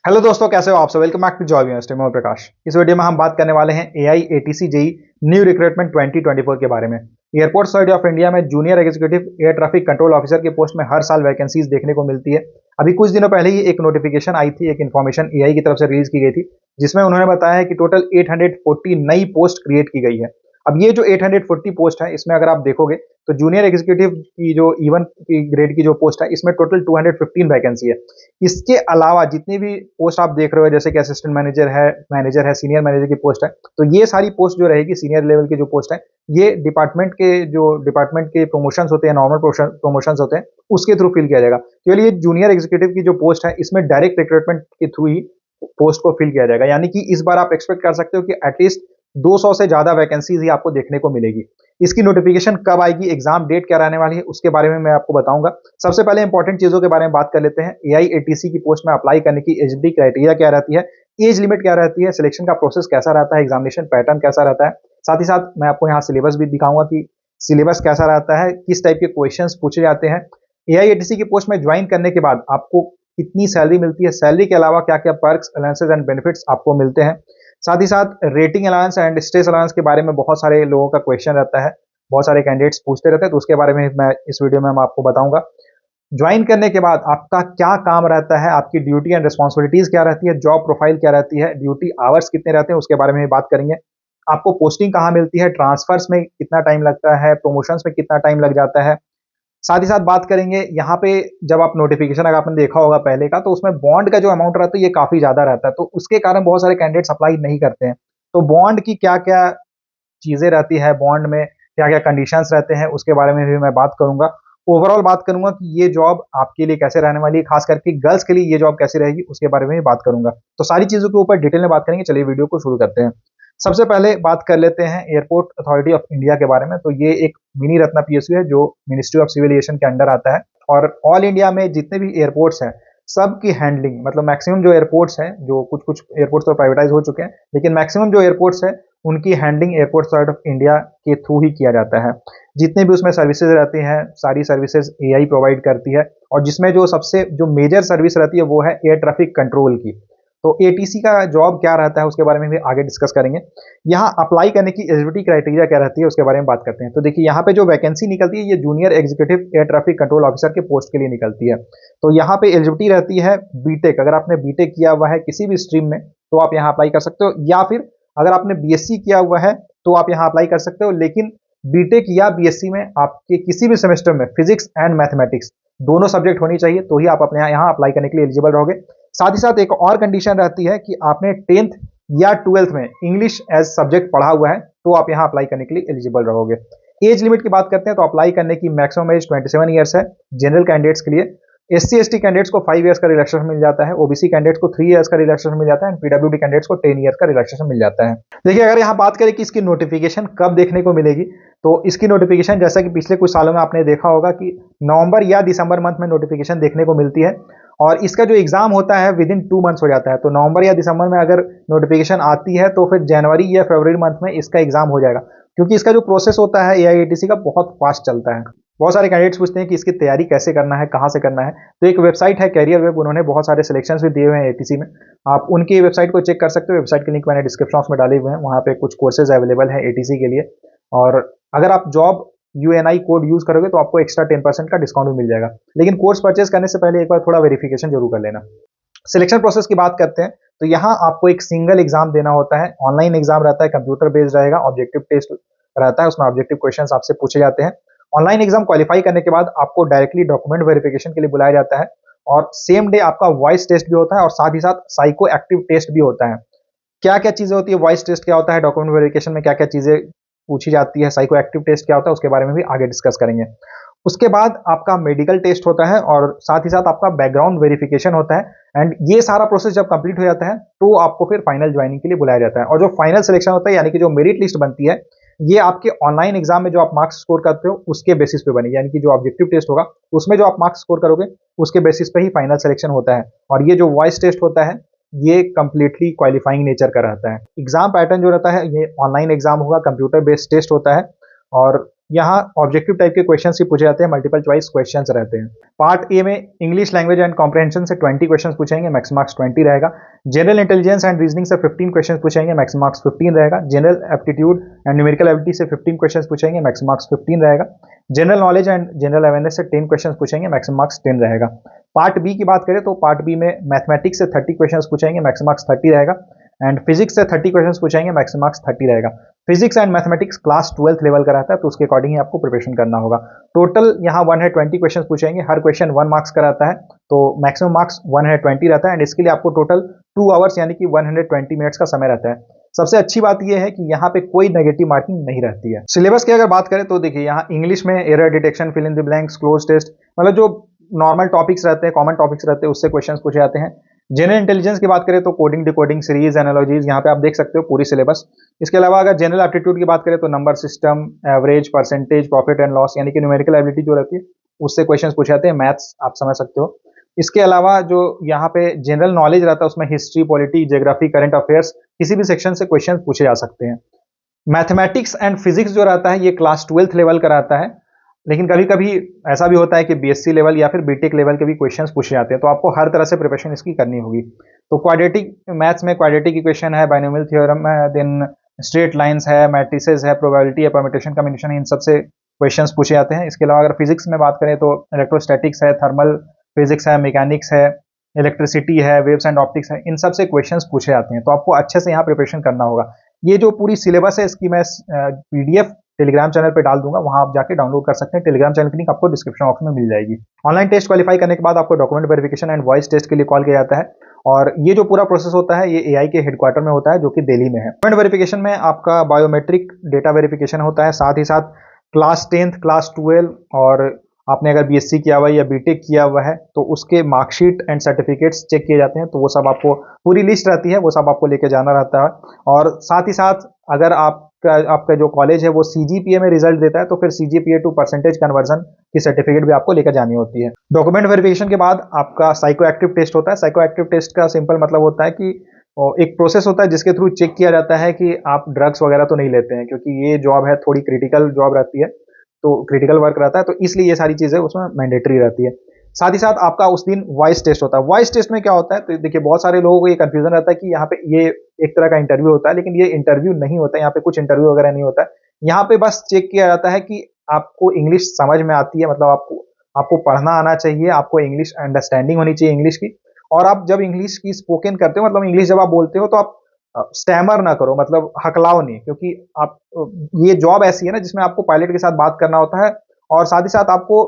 Hello दोस्तों, कैसे हो आप सब। Welcome back to job university में प्रकाश। इस वीडियो में हम बात करने वाले हैं AI ATC JE new recruitment 2024 के बारे में। एयरपोर्ट अथॉरिटी ऑफ इंडिया में junior executive air traffic control officer की पोस्ट में हर साल वैकेंसीज देखने को मिलती है। अभी कुछ दिनों पहले ही एक नोटिफिकेशन आई थी, एक इन्फॉर्मेशन एआई की तरफ से रिलीज की गई थी, जिसमें उन्होंने बताया है कि टोटल 840 नई पोस्ट क्रिएट की गई है। अब ये जो 840 पोस्ट है, इसमें अगर आप देखोगे तो जूनियर एग्जीक्यूटिव की जो E1 की ग्रेड की जो पोस्ट है, इसमें टोटल 215 वैकेंसी है। इसके अलावा जितनी भी पोस्ट आप देख रहे हो, जैसे कि असिस्टेंट मैनेजर है, सीनियर मैनेजर की पोस्ट है, तो ये सारी पोस्ट जो रहेगी, सीनियर लेवल की जो पोस्ट है, ये डिपार्टमेंट के प्रमोशंस होते हैं, नॉर्मल प्रमोशंस होते हैं, उसके थ्रू फिल किया जाएगा। केवल ये जूनियर एग्जीक्यूटिव की जो पोस्ट है, इसमें डायरेक्ट रिक्रूटमेंट के थ्रू ही पोस्ट को फिल किया जाएगा। यानी कि इस बार आप एक्सपेक्ट कर सकते हो कि एटलीस्ट 200 से ज्यादा वैकेंसीज ही आपको देखने को मिलेगी। इसकी नोटिफिकेशन कब आएगी, एग्जाम डेट क्या रहने वाली है, उसके बारे में मैं आपको बताऊंगा। सबसे पहले इंपॉर्टेंट चीजों के बारे में बात कर लेते हैं। एआई एटीसी की पोस्ट में अप्लाई करने की एलिजिबिलिटी क्राइटेरिया क्या रहती है, एज लिमिट क्या रहती है, सिलेक्शन का प्रोसेस कैसा रहता है, एग्जामिनेशन पैटर्न कैसा रहता है। साथ ही साथ मैं आपको यहाँ सिलेबस भी दिखाऊंगा कि सिलेबस कैसा रहता है, किस टाइप के क्वेश्चन पूछे जाते हैं। एआई एटीसी की पोस्ट में ज्वाइन करने के बाद आपको कितनी सैलरी मिलती है, सैलरी के अलावा क्या क्या पर्क्स, अलाउंसेस एंड बेनिफिट्स आपको मिलते हैं। साथ ही साथ rating allowance and stress allowance के बारे में बहुत सारे लोगों का क्वेश्चन रहता है, बहुत सारे कैंडिडेट्स पूछते रहते हैं, तो उसके बारे में मैं इस वीडियो में मैं आपको बताऊंगा। ज्वाइन करने के बाद आपका क्या काम रहता है, आपकी ड्यूटी एंड रिस्पॉन्सिबिलिटीज क्या रहती है, जॉब प्रोफाइल क्या रहती है, ड्यूटी आवर्स कितने रहते हैं, उसके बारे में भी बात करेंगे। आपको पोस्टिंग कहाँ मिलती है, ट्रांसफर्स में कितना टाइम लगता है, प्रमोशंस में कितना टाइम लग जाता है। साथ ही साथ बात करेंगे यहाँ पे, जब आप नोटिफिकेशन अगर आपने देखा होगा पहले का, तो उसमें बॉन्ड का जो अमाउंट रहता है ये काफी ज्यादा रहता है, तो उसके कारण बहुत सारे कैंडिडेट्स अप्लाई नहीं करते हैं। तो बॉन्ड की क्या क्या चीजें रहती है, बॉन्ड में क्या क्या कंडीशंस रहते हैं, उसके बारे में भी मैं बात करूंगा। ओवरऑल बात करूंगा कि ये जॉब आपके लिए कैसे रहने वाली है, खास करके गर्ल्स के लिए ये जॉब कैसी रहेगी, उसके बारे में भी बात करूंगा। तो सारी चीजों के ऊपर डिटेल में बात करेंगे। चलिए वीडियो को शुरू करते हैं। सबसे पहले बात कर लेते हैं एयरपोर्ट अथॉरिटी ऑफ इंडिया के बारे में। तो ये एक मिनी रत्ना पीएसयू है जो मिनिस्ट्री ऑफ सिविल एविएशन के अंडर आता है, और ऑल इंडिया में जितने भी एयरपोर्ट्स हैं सब की हैंडलिंग, मतलब मैक्सिमम जो एयरपोर्ट्स हैं, जो कुछ कुछ एयरपोर्ट्स तो प्राइवेटाइज हो चुके हैं, लेकिन मैक्सिमम जो एयरपोर्ट्स हैं उनकी handling airport authority of India के थ्रू ही किया जाता है। जितने भी उसमें सर्विसेज रहती हैं, सारी सर्विसेज एआई प्रोवाइड करती है, और जिसमें जो सबसे जो मेजर सर्विस रहती है वो है एयर ट्रैफिक कंट्रोल की। तो एटीसी का जॉब क्या रहता है उसके बारे में भी आगे डिस्कस करेंगे। यहाँ अप्लाई करने की एलिजिबिलिटी क्राइटेरिया क्या रहती है उसके बारे में बात करते हैं। तो देखिए, यहाँ पे जो वैकेंसी निकलती है ये junior executive air traffic control officer के पोस्ट के लिए निकलती है। तो यहाँ पे एलिजिबिलिटी रहती है बीटेक। अगर आपने बीटेक किया हुआ है किसी भी स्ट्रीम में तो आप यहाँ अप्लाई कर सकते हो, या फिर अगर आपने बीएससी किया हुआ है तो आप यहाँ अप्लाई कर सकते हो। लेकिन बीटेक या बीएससी में आपके किसी भी सेमेस्टर में फिजिक्स एंड मैथमेटिक्स दोनों सब्जेक्ट होनी चाहिए, तो ही आप अपने यहाँ अप्लाई करने के लिए एलिजिबल रहोगे। साथ ही साथ एक और कंडीशन रहती है कि आपने 10th या 12th में इंग्लिश एज सब्जेक्ट पढ़ा हुआ है, तो आप यहाँ अप्लाई करने के लिए एलिजिबल रहोगे। एज लिमिट की बात करते हैं तो अप्लाई करने की मैक्सिमम एज 27 ईयर्स है जनरल कैंडिडेट्स के लिए। एससी एसटी कैंडिडेट्स को 5 ईयर्स का रिलैक्सेशन मिल जाता है, ओबीसी कैंडिडेट्स को 3 ईयर्स का रिलैक्सेशन मिल जाता है, एंड पीडब्ल्यूडी कैंडिडेट्स को 10 ईयर्स का रिलैक्सेशन मिल जाता है। देखिए, अगर यहाँ बात करें कि इसकी नोटिफिकेशन कब देखने को मिलेगी, तो इसकी नोटिफिकेशन जैसा कि पिछले कुछ सालों में आपने देखा होगा कि नवंबर या दिसंबर मंथ में नोटिफिकेशन देखने को मिलती है, और इसका जो एग्जाम होता है विद इन 2 मंथ्स हो जाता है। तो नवंबर या दिसंबर में अगर नोटिफिकेशन आती है तो फिर जनवरी या फरवरी मंथ में इसका एग्जाम हो जाएगा, क्योंकि इसका जो प्रोसेस होता है एआईएटीसी का बहुत फास्ट चलता है। बहुत सारे कैंडिडेट्स पूछते हैं कि इसकी तैयारी कैसे करना है, कहाँ से करना है। तो एक वेबसाइट है कैरियर वेब, उन्होंने बहुत सारे सिलेक्शंस भी दिए हुए हैं एटीसी में, आप उनकी वेबसाइट को चेक कर सकते हो। वेबसाइट के लिंक मैंने डिस्क्रिप्शन में डाले हुए हैं, वहाँ पे कुछ कोर्सेज अवेलेबल है एटीसी के लिए। और अगर आप जॉब यूएनआई कोड यूज करोगे तो आपको एक्स्ट्रा 10% का डिस्काउंट भी मिल जाएगा। लेकिन कोर्स परचेज करने से पहले एक बार थोड़ा वेरिफिकेशन जरूर कर लेना। सिलेक्शन प्रोसेस की बात करते हैं तो यहाँ आपको एक सिंगल एग्जाम देना होता है, ऑनलाइन एग्जाम रहता है, कंप्यूटर बेस्ड रहेगा, ऑब्जेक्टिव टेस्ट रहता है, उसमें ऑब्जेक्टिव क्वेश्चंस आपसे पूछे जाते हैं। ऑनलाइन एग्जाम क्वालिफाई करने के बाद आपको डायरेक्टली डॉक्यूमेंट वेरिफिकेशन के लिए बुलाया जाता है, और सेम डे आपका वॉइस टेस्ट भी होता है, और साथ ही साथ साइको एक्टिव टेस्ट भी होता है। क्या क्या चीजें होती है, वॉइस टेस्ट क्या होता है, डॉक्यूमेंट वेरिफिकेशन में क्या क्या चीजें पूछी जाती है, साइको एक्टिव टेस्ट क्या होता है, उसके बारे में भी आगे डिस्कस करेंगे। उसके बाद आपका मेडिकल टेस्ट होता है, और साथ ही साथ आपका बैकग्राउंड वेरिफिकेशन होता है। एंड ये सारा प्रोसेस जब कंप्लीट हो जाता है तो आपको फिर फाइनल ज्वाइनिंग के लिए बुलाया जाता है। और जो फाइनल सिलेक्शन होता है, यानी कि जो मेरिट लिस्ट बनती है, ये आपके ऑनलाइन एग्जाम में जो आप मार्क्स स्कोर करते हो उसके बेसिस पे बनी, यानी कि जो ऑब्जेक्टिव टेस्ट होगा उसमें जो आप मार्क्स स्कोर करोगे उसके बेसिस पे ही फाइनल सिलेक्शन होता है। और ये जो वॉइस टेस्ट होता है ये कंप्लीटली क्वालिफाइंग नेचर का रहता है। एग्जाम पैटर्न जो रहता है, ये ऑनलाइन एग्जाम होगा, कंप्यूटर बेस्ड टेस्ट होता है, और यहाँ ऑब्जेक्टिव टाइप के क्वेश्चन ही पूछे जाते हैं, मल्टीपल चॉइस क्वेश्चंस रहते हैं। पार्ट ए में इंग्लिश लैंग्वेज एंड कॉम्प्रहेंशन से 20 क्वेश्चन पूछेंगे, मैक्सिमम मार्क्स 20 रहेगा। जनरल इंटेलिजेंस एंड रीजनिंग से 15 क्वेश्चन पूछेंगे, मैक्सिमम मार्क्स 15 रहेगा। General aptitude and numerical ability से 15 क्वेश्चन पूछेंगे, मैक्सिमम मार्क्स 15 रहेगा। General knowledge and general awareness से 10 क्वेश्चन पूछेंगे, मैक्सिमम मार्क्स 10 रहेगा। पार्ट बी की बात करें तो पार्ट बी में मैथमेटिक्स से 30 क्वेश्चन पूछेंगे, मैक्सिमम मार्क्स 30 रहेगा। एंड फिजिक्स से 30 क्वेश्चन पूछेंगे, मैक्सिमम मार्क्स 30 रहेगा। Physics and mathematics class 12th level का रहता है, तो उसके अकॉर्डिंग ही आपको प्रिपरेशन करना होगा। टोटल यहाँ 120 क्वेश्चन पूछेंगे, हर क्वेश्चन 1 मार्क्स का रहता है, तो मैक्सिमम मार्क्स 120 रहता है। एंड इसके लिए आपको टोटल 2 आवर्स यानी कि 120 मिनट्स का समय रहता है। सबसे अच्छी बात यह है कि यहाँ पे कोई नेगेटिव मार्किंग नहीं रहती है। सिलेबस की अगर बात करें तो देखिए, यहाँ इंग्लिश में error detection, fill in the blanks, close test, मतलब जो नॉर्मल टॉपिक्स रहते हैं, कॉमन टॉपिक्स रहते हैं, उससे क्वेश्चंस पूछे जाते हैं। जनरल इंटेलिजेंस की बात करें तो कोडिंग, डिकोडिंग, सीरीज, एनालॉजीज, यहाँ पे आप देख सकते हो पूरी सिलेबस। इसके अलावा अगर जनरल एप्टीट्यूड की बात करें तो number system, average, percentage, profit and loss, यानी कि न्यूमेरिकल एबिलिटी जो रहती है उससे क्वेश्चंस पूछे जाते हैं। मैथ्स आप समझ सकते हो। इसके अलावा जो यहाँ पे जनरल नॉलेज रहता है उसमें history, polity, geography, current affairs, किसी भी सेक्शन से क्वेश्चन पूछे जा सकते हैं। मैथमेटिक्स एंड फिजिक्स जो रहता है ये क्लास 12th लेवल का रहता है, लेकिन कभी कभी ऐसा भी होता है कि बीएससी लेवल या फिर बीटेक लेवल के भी क्वेश्चंस पूछे जाते हैं, तो आपको हर तरह से प्रिपरेशन इसकी करनी होगी। तो क्वाड्रेटिक मैथ्स में क्वाड्रेटिक इक्वेशन है, बाइनोमियल थ्योरम है, देन स्ट्रेट लाइंस है, मैट्रिसेस है, प्रोबेबिलिटी है, परम्यूटेशन कॉम्बिनेशन है, इन सबसे क्वेश्चंस पूछे जाते हैं। इसके अलावा अगर फिजिक्स में बात करें तो इलेक्ट्रोस्टैटिक्स है, थर्मल फिजिक्स है, मैकेनिक्स है, इलेक्ट्रिसिटी है, वेव्स एंड ऑप्टिक्स है, इन सबसे क्वेश्चंस पूछे जाते हैं, तो आपको अच्छे से यहाँ प्रिपरेशन करना होगा। ये जो पूरी सिलेबस है इसकी मैं पीडीएफ टेलीग्राम चैनल पे डाल दूंगा, वहां आप जाके डाउनलोड कर सकते हैं। टेलीग्राम चैनल की लिंक आपको डिस्क्रिप्शन बॉक्स में मिल जाएगी। ऑनलाइन टेस्ट क्वालिफाई करने के बाद आपको document verification and voice test के लिए कॉल किया जाता है, और ये जो पूरा प्रोसेस होता है ये एआई के हेडक्वार्टर में होता है जो कि दिल्ली में है। डॉक्यूमेंट वेरिफिकेशन में आपका बायोमेट्रिक डेटा वेरिफिकेशन होता है, साथ ही साथ क्लास 10th, क्लास 12 और आपने अगर बीएससी किया हुआ है या बीटेक किया हुआ है तो उसके मार्कशीट एंड सर्टिफिकेट्स चेक किए जाते हैं, तो वो सब आपको पूरी लिस्ट रहती है, वो सब आपको लेके जाना रहता है। और साथ ही साथ अगर आपका जो कॉलेज है वो सीजीपीए में रिजल्ट देता है तो फिर सीजीपीए टू परसेंटेज कन्वर्जन की सर्टिफिकेट भी आपको लेकर जानी होती है। डॉक्यूमेंट वेरिफिकेशन के बाद आपका साइको एक्टिव टेस्ट होता है। साइको एक्टिव टेस्ट का सिंपल मतलब होता है कि एक प्रोसेस होता है जिसके थ्रू चेक किया जाता है कि आप ड्रग्स वगैरह तो नहीं लेते हैं, क्योंकि ये जॉब है थोड़ी क्रिटिकल जॉब रहती है, तो क्रिटिकल वर्क रहता है, तो इसलिए ये सारी चीजें उसमें मैंडेटरी रहती है। साथ ही साथ आपका उस दिन वॉइस टेस्ट होता है। वॉइस टेस्ट में क्या होता है, तो देखिए बहुत सारे लोगों को ये कंफ्यूजन रहता है कि यहाँ पे ये एक तरह का इंटरव्यू होता है, लेकिन ये इंटरव्यू नहीं होता है, यहाँ पे कुछ इंटरव्यू वगैरह नहीं होता है। यहाँ पे बस चेक किया जाता है कि आपको इंग्लिश समझ में आती है, मतलब आपको पढ़ना आना चाहिए, आपको इंग्लिश अंडरस्टैंडिंग होनी चाहिए इंग्लिश की। और आप जब इंग्लिश की स्पोकन करते हो, मतलब इंग्लिश जब आप बोलते हो तो आप स्टैमर ना करो, मतलब हकलाओ नहीं, क्योंकि आप ये जॉब ऐसी है ना जिसमें आपको पायलट के साथ बात करना होता है और साथ ही साथ आपको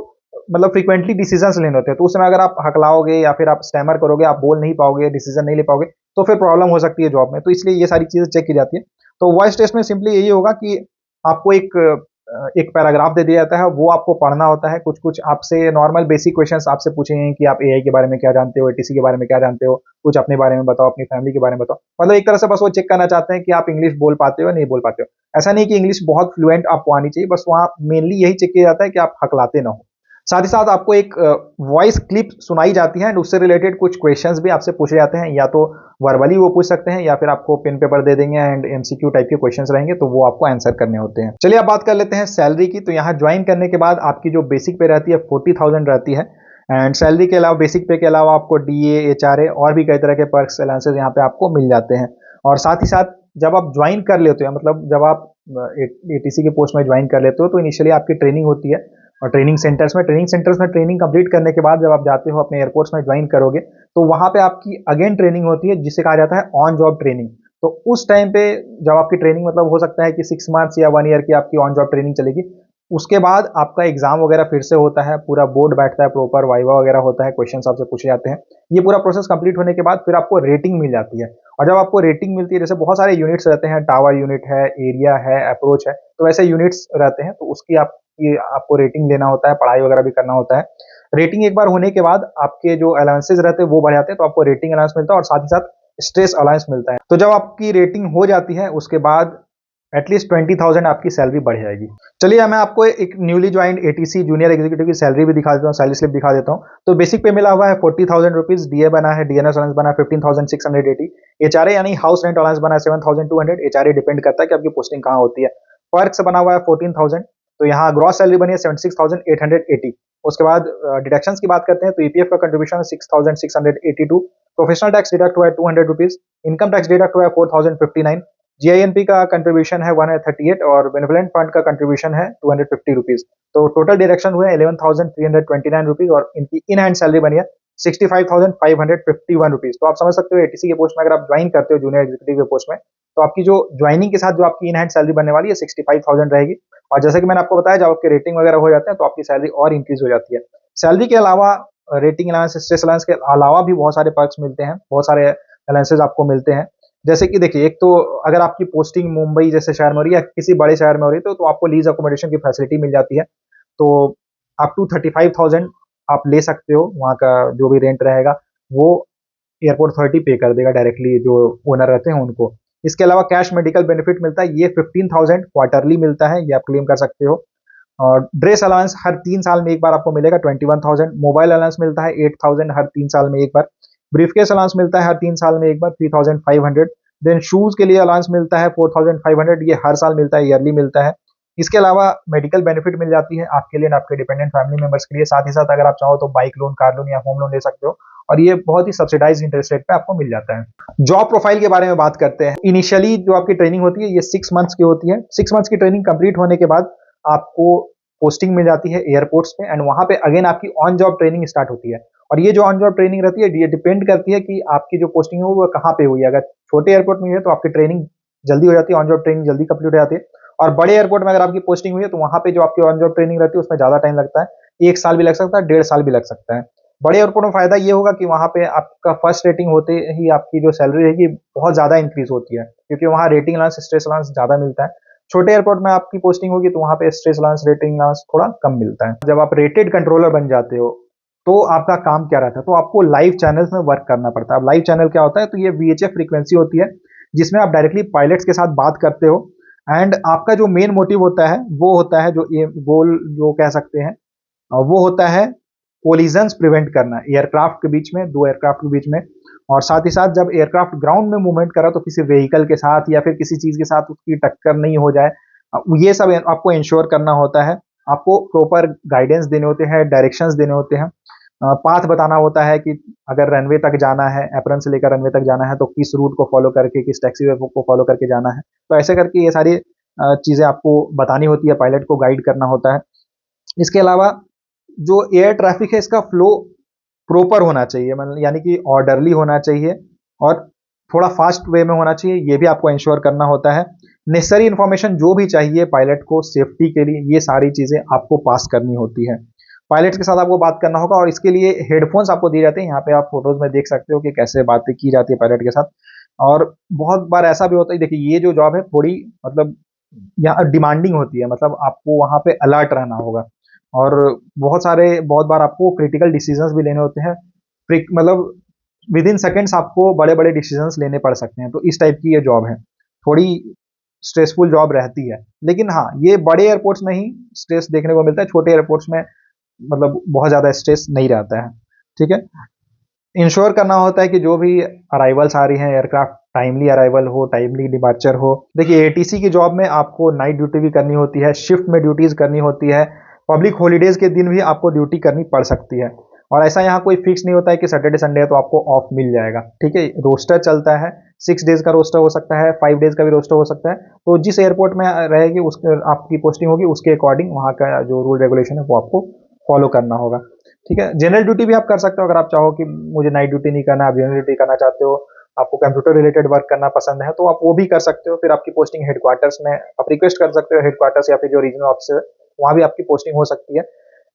मतलब फ्रीक्वेंटली डिसीजंस लेने होते हैं, तो उस समय अगर आप हकलाओगे या फिर आप स्टैमर करोगे, आप बोल नहीं पाओगे, डिसीजन नहीं ले पाओगे, तो फिर प्रॉब्लम हो सकती है जॉब में। तो इसलिए ये सारी चीजें चेक की जाती है। तो वॉइस टेस्ट में सिंपली यही होगा कि आपको एक पैराग्राफ दे दिया जाता है, वो आपको पढ़ना होता है। कुछ कुछ आपसे नॉर्मल बेसिक क्वेश्चंस आपसे पूछेंगे कि आप एआई के बारे में क्या जानते हो, एटीसी के बारे में क्या जानते हो, कुछ अपने बारे में बताओ, अपनी फैमिली के बारे में बताओ। मतलब एक तरह से बस वो चेक करना चाहते हैं कि आप इंग्लिश बोल पाते हो या नहीं बोल पाते हो। ऐसा नहीं कि इंग्लिश बहुत फ्लुएंट आपको आनी चाहिए, बस वहाँ मेनली यही चेक किया जाता है कि आप हकलाते ना हो। साथ ही साथ आपको एक वॉइस क्लिप सुनाई जाती है एंड उससे रिलेटेड कुछ क्वेश्चंस भी आपसे पूछे जाते हैं, या तो वर्बली वो पूछ सकते हैं या फिर आपको पेन पेपर दे देंगे एंड एमसीक्यू टाइप के क्वेश्चंस रहेंगे, तो वो आपको आंसर करने होते हैं। चलिए अब बात कर लेते हैं सैलरी की। तो यहाँ ज्वाइन करने के बाद आपकी जो बेसिक पे रहती है 40,000 रहती है, एंड सैलरी के अलावा, बेसिक पे के अलावा आपको डीए, एचआरए और भी कई तरह के पर्क्स, अलाउंसेस यहाँ पे आपको मिल जाते हैं। और साथ ही साथ जब आप ज्वाइन कर लेते हो, मतलब जब आप एटीसी के पोस्ट में ज्वाइन कर लेते हो, तो इनिशियली आपकी ट्रेनिंग होती है और ट्रेनिंग सेंटर्स में ट्रेनिंग कंप्लीट करने के बाद जब आप जाते हो अपने एयरपोर्ट्स में ज्वाइन करोगे, तो वहां पे आपकी अगेन ट्रेनिंग होती है जिसे कहा जाता है ऑन जॉब ट्रेनिंग। तो उस टाइम पे जब आपकी ट्रेनिंग, मतलब हो सकता है कि 6 मंथ्स या 1 ईयर की आपकी ऑन जॉब ट्रेनिंग चलेगी, उसके बाद आपका एग्जाम वगैरह फिर से होता है, पूरा बोर्ड बैठता है, प्रॉपर वाइवा वगैरह होता है, क्वेश्चन आपसे पूछे जाते हैं। ये पूरा प्रोसेस कंप्लीट होने के बाद फिर आपको रेटिंग मिल जाती है, और जब आपको रेटिंग मिलती है, जैसे बहुत सारे यूनिट्स रहते हैं, टावर यूनिट है, एरिया है, अप्रोच है, तो वैसे यूनिट्स रहते हैं, तो उसकी आपको रेटिंग लेना होता है, पढ़ाई वगैरह भी करना होता है। रेटिंग एक बार होने के बाद आपके जो अलाउंसेस रहते हैं वो बढ़ जाते हैं, तो आपको रेटिंग अलाउंस मिलता है और साथ ही साथ स्ट्रेस अलाउंस मिलता है। तो जब आपकी रेटिंग हो जाती है उसके बाद एटलीस्ट 20,000 आपकी सैलरी बढ़ जाएगी। चलिए मैं आपको एक newly joined ATC junior executive की सैलरी भी दिखा देता हूँ, सैलरी स्लिप दिखा देता हूँ। तो बेसिक पे मिला हुआ है 40,000 रुपीज, डीए बना है, डीएनएस अलाउंस बना है 15,680, एचआरए यानी हाउस रेंट अलाउंस बना है 7,200। एचआरए डिपेंड करता है कि आपकी पोस्टिंग कहाँ होती है। पर्क्स बना हुआ है 14,000, तो यहाँ ग्रॉस सैलरी बनी है 76,880। उसके बाद डिडक्शंस की बात करते हैं तो ईपीएफ का कंट्रीब्यूशन है 6,682, प्रोफेशनल टैक्स डिडक्ट हुआ है 200 रुपीज, इनकम टैक्स डिडक्ट हुआ है 4,059, जीआईएनपी का कंट्रीब्यूशन है 138 और बेनिफिटेंट फंड का कंट्रीब्यूशन है 250 रुपीज। तो टोटल डिडक्शन हुए 11,329 रुपीज और इनकी इन हैंड सैलरी बनी है 65,551 रुपीज। तो आप समझ सकते हो एटीसी के पोस्ट में अगर आप ज्वाइन करते हो जूनियर एग्जीक्यूटिव के पोस्ट में, तो आपकी जो ज्वाइनिंग के साथ जो आपकी इन हैंड सैलरी बनने वाली है 65,000 रहेगी। और जैसे कि मैंने आपको बताया जब आपके रेटिंग वगैरह हो जाते हैं तो आपकी सैलरी और इंक्रीज हो जाती है। सैलरी के अलावा रेटिंग अलाउंस, स्ट्रेस अलाउंस के अलावा भी बहुत सारे पर्क्स मिलते हैं, बहुत सारे अलाउंसेज आपको मिलते हैं। जैसे कि देखिए, एक तो अगर आपकी पोस्टिंग मुंबई जैसे शहर में हो रही है या किसी बड़े शहर में हो रही है तो आपको लीज अकोमोडेशन की फैसिलिटी मिल जाती है। तो अप टू 35,000 आप ले सकते हो, वहाँ का जो भी रेंट रहेगा वो एयरपोर्ट अथॉरिटी पे कर देगा डायरेक्टली, जो ओनर रहते हैं उनको। इसके अलावा कैश मेडिकल बेनिफिट मिलता है, ये 15,000 क्वार्टरली मिलता है, ये आप क्लेम कर सकते हो। और ड्रेस अलाउंस हर 3 साल में एक बार आपको मिलेगा 21,000। मोबाइल अलाउंस मिलता है 8,000 हर 3 साल में एक बार। ब्रीफकेस अलाउंस मिलता है हर 3 साल में एक बार 3,500। देन शूज के लिए अलाउंस मिलता है 4,500, ये हर साल मिलता है, ईयरली मिलता है। इसके अलावा मेडिकल बेनिफिट मिल जाती है आपके लिए और आपके डिपेंडेंट फैमिली मेंबर्स के लिए। साथ ही साथ अगर आप चाहो तो बाइक लोन, कार लोन या होम लोन ले सकते हो और ये बहुत ही सब्सिडाइज इंटरेस्ट रेट पे आपको मिल जाता है। जॉब प्रोफाइल के बारे में बात करते हैं। इनिशियली जो आपकी ट्रेनिंग होती है ये 6 मंथ्स की होती है। 6 मंथ्स की ट्रेनिंग कंप्लीट होने के बाद आपको पोस्टिंग मिल जाती है एयरपोर्ट्स पे एंड वहां पे अगेन आपकी ऑन जॉब ट्रेनिंग स्टार्ट होती है। और ये जो ऑन जॉब ट्रेनिंग रहती है ये डिपेंड करती है कि आपकी जो पोस्टिंग है वो कहाँ पे हुई है। अगर छोटे एयरपोर्ट में है तो आपकी ट्रेनिंग जल्दी हो जाती है, ऑन जॉब ट्रेनिंग जल्दी कंप्लीट हो जाती है। और बड़े एयरपोर्ट में अगर आपकी पोस्टिंग हुई है तो वहां पे जो आपकी ऑन जॉब ट्रेनिंग रहती है उसमें ज्यादा टाइम लगता है, 1 साल भी लग सकता है, 1.5 साल भी लग सकता है। बड़े एयरपोर्ट में फायदा ये होगा कि वहां पे आपका फर्स्ट रेटिंग होते ही आपकी जो सैलरी रहेगी बहुत ज्यादा इंक्रीज होती है, क्योंकि वहां रेटिंग अलाउंस, स्ट्रेस अलाउंस ज्यादा मिलता है। छोटे एयरपोर्ट में आपकी पोस्टिंग होगी तो वहां पे स्ट्रेस अलाउंस, रेटिंग अलाउंस थोड़ा कम मिलता है। जब आप रेटेड कंट्रोलर बन जाते हो तो आपका काम क्या रहता है, तो आपको लाइव चैनल्स में वर्क करना पड़ता है। अब लाइव चैनल क्या होता है, तो ये वीएचएफ फ्रीक्वेंसी होती है जिसमें आप डायरेक्टली पायलट्स के साथ बात करते हो एंड आपका जो मेन मोटिव होता है वो होता है, जो गोल जो कह सकते हैं, वो होता है कोलिजन्स प्रिवेंट करना एयरक्राफ्ट के बीच में, दो एयरक्राफ्ट के बीच में। और साथ ही साथ जब एयरक्राफ्ट ग्राउंड में मूवमेंट करा तो किसी व्हीकल के साथ या फिर किसी चीज के साथ उसकी टक्कर नहीं हो जाए, ये सब आपको इंश्योर करना होता है। आपको प्रॉपर गाइडेंस देने होते हैं, डायरेक्शंस देने होते हैं, पाथ बताना होता है कि अगर रनवे तक जाना है, एप्रन से लेकर रनवे तक जाना है तो किस रूट को फॉलो करके, किस टैक्सीवे को फॉलो करके जाना है। तो ऐसे करके ये सारी चीजें आपको बतानी होती है, पायलट को गाइड करना होता है। इसके अलावा जो एयर ट्रैफिक है इसका फ्लो प्रॉपर होना चाहिए, मतलब यानी कि ऑर्डरली होना चाहिए और थोड़ा फास्ट वे में होना चाहिए, ये भी आपको इंश्योर करना होता है। नेसेसरी इन्फॉर्मेशन जो भी चाहिए पायलट को सेफ्टी के लिए, ये सारी चीजें आपको पास करनी होती है। पायलट्स के साथ आपको बात करना होगा और इसके लिए हेडफोन्स आपको दिए जाते हैं। यहाँ पे आप फोटोज में देख सकते हो कि कैसे बातें की जाती है पायलट के साथ। और बहुत बार ऐसा भी होता है, देखिए ये जो जॉब है थोड़ी मतलब यहाँ डिमांडिंग होती है, मतलब आपको वहाँ पे अलर्ट रहना होगा और बहुत बार आपको क्रिटिकल डिसीजंस भी लेने होते हैं। मतलब विद इन सेकेंड्स आपको बड़े बड़े डिसीजंस लेने पड़ सकते हैं। तो इस टाइप की ये जॉब है, थोड़ी स्ट्रेसफुल जॉब रहती है। लेकिन हाँ, ये बड़े एयरपोर्ट्स में ही स्ट्रेस देखने को मिलता है, छोटे एयरपोर्ट्स में मतलब बहुत ज्यादा स्ट्रेस नहीं रहता है। ठीक है, इंश्योर करना होता है कि जो भी अराइवल्स आ रही हैं एयरक्राफ्ट, टाइमली अराइवल हो, टाइमली डिपार्चर हो। देखिए एटीसी की जॉब में आपको नाइट ड्यूटी भी करनी होती है, शिफ्ट में ड्यूटीज करनी होती है, पब्लिक हॉलीडेज के दिन भी आपको ड्यूटी करनी पड़ सकती है। और ऐसा यहाँ कोई फिक्स नहीं होता है कि सैटरडे संडे है तो आपको ऑफ मिल जाएगा। ठीक है, रोस्टर चलता है, 6 डेज का रोस्टर हो सकता है, 5 डेज का भी रोस्टर हो सकता है। तो जिस एयरपोर्ट में रहेगी उस आपकी पोस्टिंग होगी उसके अकॉर्डिंग वहाँ का जो रूल रेगुलेशन है वो आपको फॉलो करना होगा। ठीक है, जनरल ड्यूटी भी आप कर सकते हो अगर आप चाहो कि मुझे नाइट ड्यूटी नहीं करना, आप जनरल ड्यूटी करना चाहते हो, आपको कंप्यूटर रिलेटेड वर्क करना पसंद है तो आप वो भी कर सकते हो। फिर आपकी पोस्टिंग हेडक्वार्टर्स में आप रिक्वेस्ट कर सकते हो, हेडक्वार्टर्स या फिर जो रीजनल ऑफिस है वहाँ भी आपकी पोस्टिंग हो सकती है।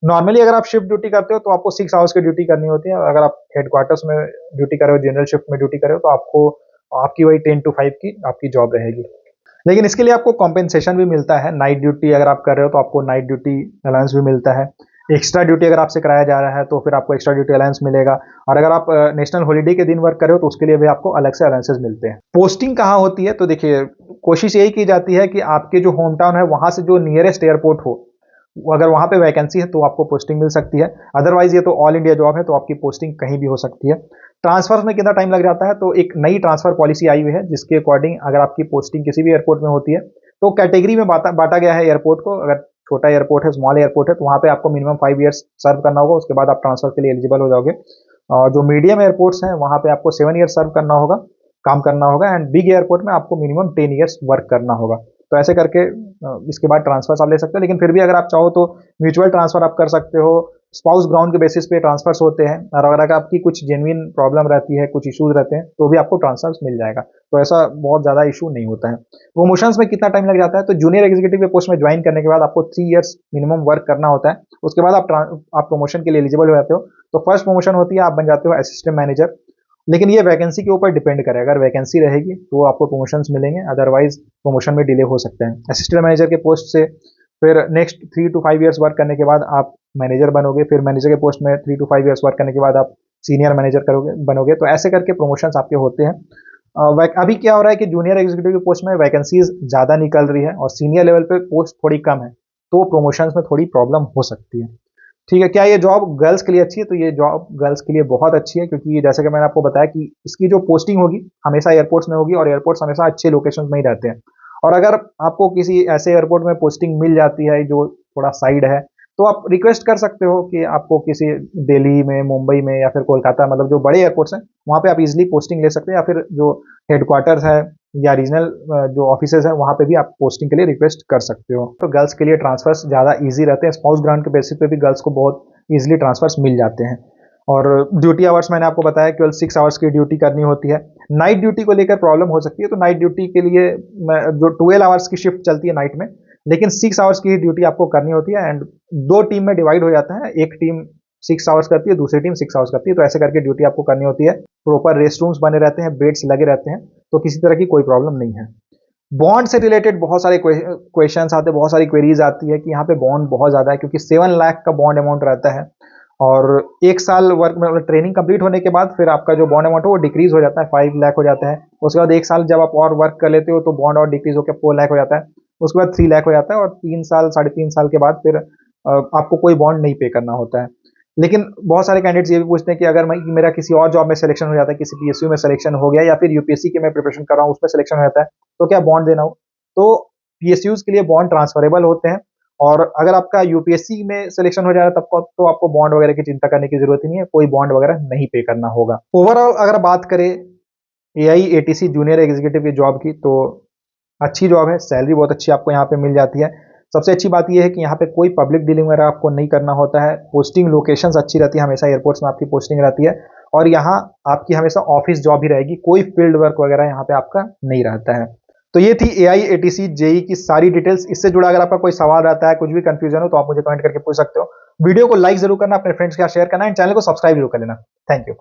नॉर्मली अगर आप शिफ्ट ड्यूटी करते हो तो आपको 6 आवर्स की ड्यूटी करनी होती है। अगर आप हेडक्वार्टर्स में ड्यूटी कर रहे हो, जनरल शिफ्ट में ड्यूटी कर रहे हो, तो आपको आपकी वही 10 to 5 की आपकी जॉब रहेगी। लेकिन इसके लिए आपको कॉम्पेंसेशन भी मिलता है। नाइट ड्यूटी अगर आप कर रहे हो तो आपको नाइट ड्यूटी अलाउंस भी मिलता है। एक्स्ट्रा ड्यूटी अगर आपसे कराया जा रहा है तो फिर आपको एक्स्ट्रा ड्यूटी अलाउंस मिलेगा। और अगर आप नेशनल हॉलीडे के दिन वर्क कर रहे हो तो उसके लिए भी आपको अलग से अलाउंसेस मिलते हैं। पोस्टिंग कहाँ होती है, तो देखिए कोशिश यही की जाती है कि आपके जो होम टाउन है वहां से जो नियरेस्ट एयरपोर्ट हो, अगर वहां पे वैकेंसी है तो आपको पोस्टिंग मिल सकती है। अदरवाइज ये तो ऑल इंडिया जॉब है तो आपकी पोस्टिंग कहीं भी हो सकती है। ट्रांसफर में कितना टाइम लग जाता है, तो एक नई ट्रांसफर पॉलिसी आई हुई है जिसके अकॉर्डिंग अगर आपकी पोस्टिंग किसी भी एयरपोर्ट में होती है तो कैटेगरी में बांटा गया है एयरपोर्ट को। अगर छोटा एयरपोर्ट है, स्मॉल एयरपोर्ट है, तो वहाँ पे आपको मिनिमम 5 ईयर्स सर्व करना होगा, उसके बाद आप ट्रांसफर के लिए एलिजिबल हो जाओगे। और जो मीडियम एयरपोर्ट्स हैं वहाँ पे आपको 7 ईयर्स सर्व करना होगा, काम करना होगा, एंड बिग एयरपोर्ट में आपको मिनिमम 10 ईयर्स वर्क करना होगा। तो ऐसे करके इसके बाद ट्रांसफर्स आप ले सकते हो, लेकिन फिर भी अगर आप चाहो तो म्यूचुअल ट्रांसफर आप कर सकते हो, स्पाउस ग्राउंड के बेसिस पे ट्रांसफर्स होते हैं, और अगर आपकी कुछ जेन्युइन प्रॉब्लम रहती है, कुछ इश्यूज रहते हैं, तो भी आपको ट्रांसफर्स मिल जाएगा। तो ऐसा बहुत ज़्यादा इशू नहीं होता है। प्रमोशंस में कितना टाइम लग जाता है, तो जूनियर एग्जीक्यूटिव के पोस्ट में ज्वाइन करने के बाद आपको 3 ईयर्स मिनिमम वर्क करना होता है, उसके बाद आप प्रमोशन के लिए एलिजिबल हो जाते हो। तो फर्स्ट प्रमोशन होती है, आप बन जाते हो असिस्टेंट मैनेजर, लेकिन ये वैकेंसी के ऊपर डिपेंड करेगा। अगर वैकेंसी रहेगी तो आपको प्रमोशंस मिलेंगे, अदरवाइज प्रमोशन में डिले हो सकता है। असिस्टेंट मैनेजर के पोस्ट से फिर नेक्स्ट 3 to 5 ईयर्स वर्क करने के बाद आप मैनेजर बनोगे, फिर मैनेजर के पोस्ट में 3 to 5 ईयर्स वर्क करने के बाद आप सीनियर मैनेजर बनोगे। तो ऐसे करके प्रमोशंस आपके होते हैं। अभी क्या हो रहा है कि जूनियर एग्जीक्यूटिव के पोस्ट में वैकेंसीज ज़्यादा निकल रही है और सीनियर लेवल पे पोस्ट थोड़ी कम है, तो प्रमोशंस में थोड़ी प्रॉब्लम हो सकती है। ठीक है, क्या ये जॉब गर्ल्स के लिए अच्छी है? तो ये जॉब गर्ल्स के लिए बहुत अच्छी है, क्योंकि जैसे कि मैंने आपको बताया कि इसकी जो पोस्टिंग होगी हमेशा एयरपोर्ट्स में होगी, और एयरपोर्ट्स हमेशा अच्छे लोकेशन में ही रहते हैं। और अगर आपको किसी ऐसे एयरपोर्ट में पोस्टिंग मिल जाती है जो थोड़ा साइड है, तो आप रिक्वेस्ट कर सकते हो कि आपको किसी दिल्ली में, मुंबई में या फिर कोलकाता, मतलब जो बड़े एयरपोर्ट्स हैं वहाँ पे आप इजीली पोस्टिंग ले सकते हैं, या फिर जो हेडक्वार्टर्स है या रीजनल जो ऑफिसेज है वहाँ पे भी आप पोस्टिंग के लिए रिक्वेस्ट कर सकते हो। तो गर्ल्स के लिए ट्रांसफर्स ज़्यादा ईजी रहते हैं, स्पाउस ग्राउंड के बेसिस पे भी गर्ल्स को बहुत ईजिली ट्रांसफर्स मिल जाते हैं। और ड्यूटी आवर्स मैंने आपको बताया केवल 6 आवर्स की ड्यूटी करनी होती है। नाइट ड्यूटी को लेकर प्रॉब्लम हो सकती है, तो नाइट ड्यूटी के लिए जो 12 आवर्स की शिफ्ट चलती है नाइट में, लेकिन 6 आवर्स की ड्यूटी आपको करनी होती है, एंड 2 टीम में डिवाइड हो जाता है। एक टीम 6 आवर्स करती है, दूसरी टीम 6 आवर्स करती है, तो ऐसे करके ड्यूटी आपको करनी होती है। प्रॉपर रेस्ट रूम्स बने रहते हैं, बेड्स लगे रहते हैं, तो किसी तरह की कोई प्रॉब्लम नहीं है। बॉन्ड से रिलेटेड बहुत सारे क्वेश्चंस आते हैं, बहुत सारी क्वेरीज आती है कि यहाँ पे बॉन्ड बहुत ज़्यादा है, क्योंकि 7 लाख का बॉन्ड अमाउंट रहता है, और 1 साल वर्क में ट्रेनिंग कंप्लीट होने के बाद फिर आपका जो बॉन्ड अमाउंट है वो डिक्रीज हो जाता है, 5 लाख हो जाता है। उसके बाद 1 साल जब आप और वर्क कर लेते हो तो बॉन्ड और डिक्रीज होकर 4 लाख हो जाता है। उसके बाद 3 लाख हो जाता है, और 3 साल, 3.5 साल के बाद फिर आपको कोई बॉन्ड नहीं पे करना होता है। लेकिन बहुत सारे कैंडिडेट्स ये भी पूछते हैं कि अगर मेरा किसी और जॉब में सिलेक्शन हो जाता है, किसी पीएसयू में सिलेक्शन हो गया, या फिर यूपीएससी के मैं प्रिपरेशन कर रहा हूँ उसमें सिलेक्शन हो जाता है, तो क्या बॉन्ड देना हो? तो पीएसयूज के लिए बॉन्ड ट्रांसफरेबल होते हैं, और अगर आपका यूपीएससी में सिलेक्शन हो जाए तब तो आपको बॉन्ड वगैरह की चिंता करने की जरूरत ही नहीं है, कोई बॉन्ड वगैरह नहीं पे करना होगा। ओवरऑल अगर बात करें एआई एटीसी जूनियर एग्जीक्यूटिव की जॉब की, तो अच्छी जॉब है, सैलरी बहुत अच्छी आपको यहाँ पे मिल जाती है। सबसे अच्छी बात यह है कि यहाँ पे कोई पब्लिक डीलिंग वगैरह आपको नहीं करना होता है। पोस्टिंग लोकेशंस अच्छी रहती है, हमेशा एयरपोर्ट्स में आपकी पोस्टिंग रहती है, और यहाँ आपकी हमेशा ऑफिस जॉब ही रहेगी, कोई फील्ड वर्क वगैरह यहाँ पे आपका नहीं रहता है। तो ये थी एआई एटीसी जेई की सारी डिटेल्स। इससे जुड़ा अगर आपका कोई सवाल रहता है, कुछ भी कंफ्यूजन हो, तो आप मुझे कमेंट करके पूछ सकते हो। वीडियो को लाइक जरूर करना, अपने फ्रेंड्स के साथ शेयर करना, एंड चैनल को सब्सक्राइब जरूर कर लेना। Thank you.